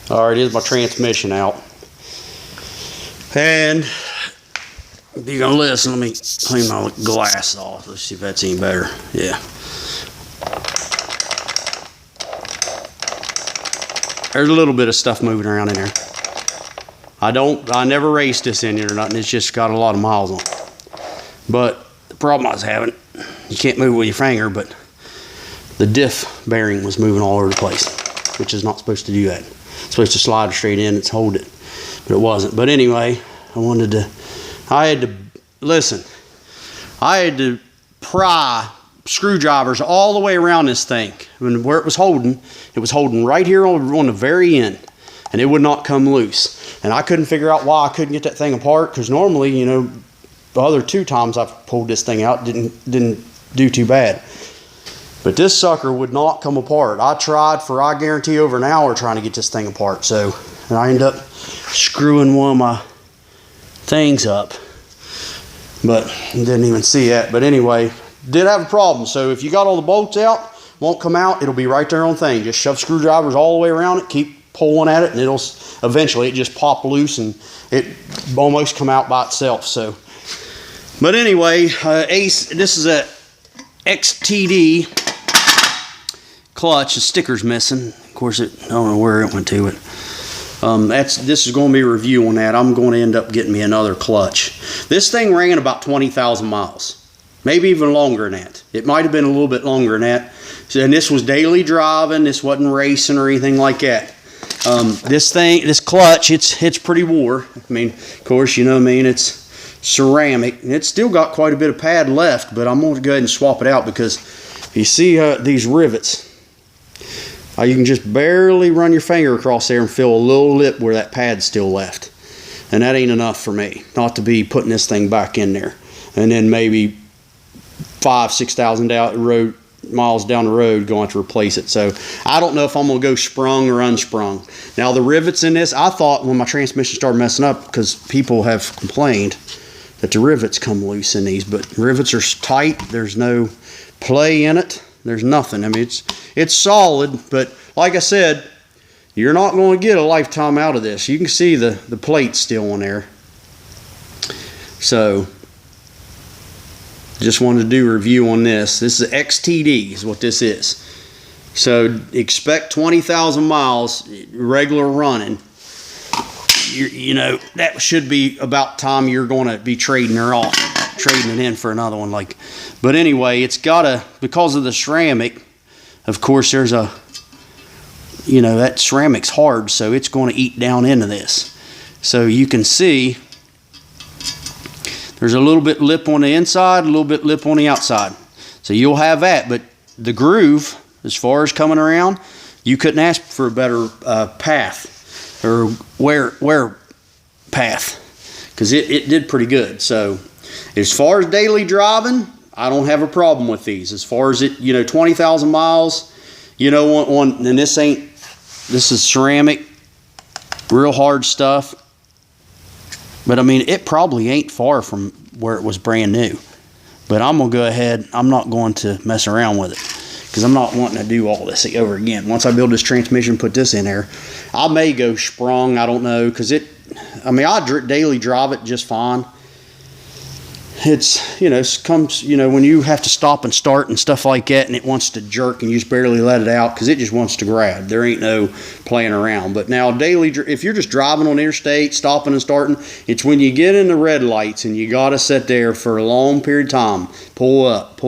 All right, here's my transmission out. And if you're gonna listen, let me clean my glass off. Let's see if that's any better. Yeah. There's a little bit of stuff moving around in there. I never raced this engine or nothing. It's just got a lot of miles on it. But the problem I was having, you can't move with your finger, but the diff bearing was moving all over the place, which is not supposed to do that. It's supposed to slide straight in and hold it, but it wasn't. But anyway, I had to pry screwdrivers all the way around this thing. Where it was holding right here on the very end, and it would not come loose. And I couldn't figure out why I couldn't get that thing apart, because normally, you know, the other 2 times I've pulled this thing out didn't do too bad. But this sucker would not come apart. I tried for, I guarantee, over an hour trying to get this thing apart. So, and I ended up screwing one of my things up, but didn't even see that. But anyway, did have a problem. So if you got all the bolts out, won't come out, it'll be right there on thing. Just shove screwdrivers all the way around it, keep pulling at it, and it'll eventually it just pop loose and it almost come out by itself. So, but anyway, Ace, this is a XTD clutch. The sticker's missing. Of course, I don't know where it went to. But this is going to be a review on that. I'm going to end up getting me another clutch. This thing ran about 20,000 miles, maybe even longer than that. It might have been a little bit longer than that. And this was daily driving. This wasn't racing or anything like that. This clutch, it's pretty wore. I mean, of course, you know what I mean. It's ceramic, and it's still got quite a bit of pad left. But I'm going to go ahead and swap it out, because you see these rivets. You can just barely run your finger across there and feel a little lip where that pad's still left. And that ain't enough for me not to be putting this thing back in there. And then maybe 5,000-6,000 miles down the road going to replace it. So I don't know if I'm going to go sprung or unsprung. Now the rivets in this, I thought when my transmission started messing up, because people have complained that the rivets come loose in these, but rivets are tight. There's no play in it. There's nothing. I mean, it's solid, but like I said, you're not going to get a lifetime out of this. You can see the plate still on there. So, just wanted to do a review on this. This is XTD is what this is. So, expect 20,000 miles regular running. You know, that should be about time you're going to be trading it in for another one. But anyway, it's got because of the ceramic, of course, there's that ceramic's hard, so it's going to eat down into this. So you can see there's a little bit lip on the inside, a little bit lip on the outside. So you'll have that, but the groove, as far as coming around, you couldn't ask for a better path or wear path, because it did pretty good. So as far as daily driving, I don't have a problem with these. As far as 20,000 miles, and this is ceramic, real hard stuff. But I mean, it probably ain't far from where it was brand new. But I'm going to go ahead, I'm not going to mess around with it, because I'm not wanting to do all this over again. Once I build this transmission, put this in there, I may go sprung, I don't know, because I daily drive it just fine. It's, when you have to stop and start and stuff like that, and it wants to jerk and you just barely let it out because it just wants to grab. There ain't no playing around. But now daily, if you're just driving on interstate, stopping and starting, it's when you get in the red lights and you got to sit there for a long period of time, pull up.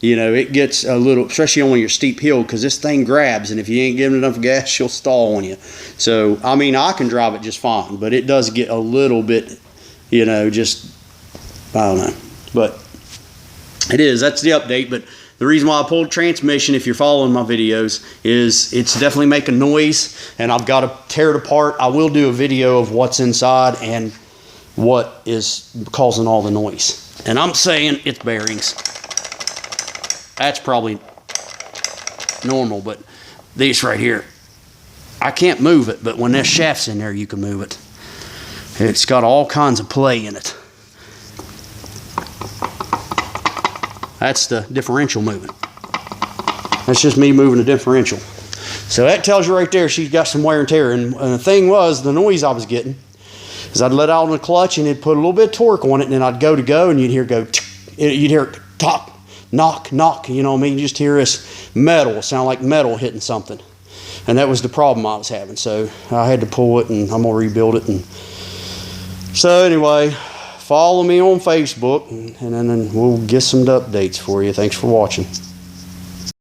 It gets a little, especially on your steep hill, because this thing grabs, and if you ain't giving enough gas, she'll stall on you. So, I mean, I can drive it just fine, but it does get a little bit, I don't know, but that's the update. But the reason why I pulled transmission, if you're following my videos, is it's definitely making noise, and I've got to tear it apart. I will do a video of what's inside and what is causing all the noise. And I'm saying it's bearings. That's probably normal, but these right here, I can't move it, but when this shaft's in there, you can move it. It's got all kinds of play in it. That's the differential moving. That's just me moving the differential. So that tells you right there she's got some wear and tear. And the thing was, the noise I was getting is I'd let out on the clutch and it'd put a little bit of torque on it, and then I'd go to go, and you'd hear you'd hear it top, knock, knock. You know what I mean? You just hear this metal, sound like metal hitting something. And that was the problem I was having. So I had to pull it, and I'm gonna rebuild it. And so anyway, follow me on Facebook, and then we'll get some updates for you. Thanks for watching.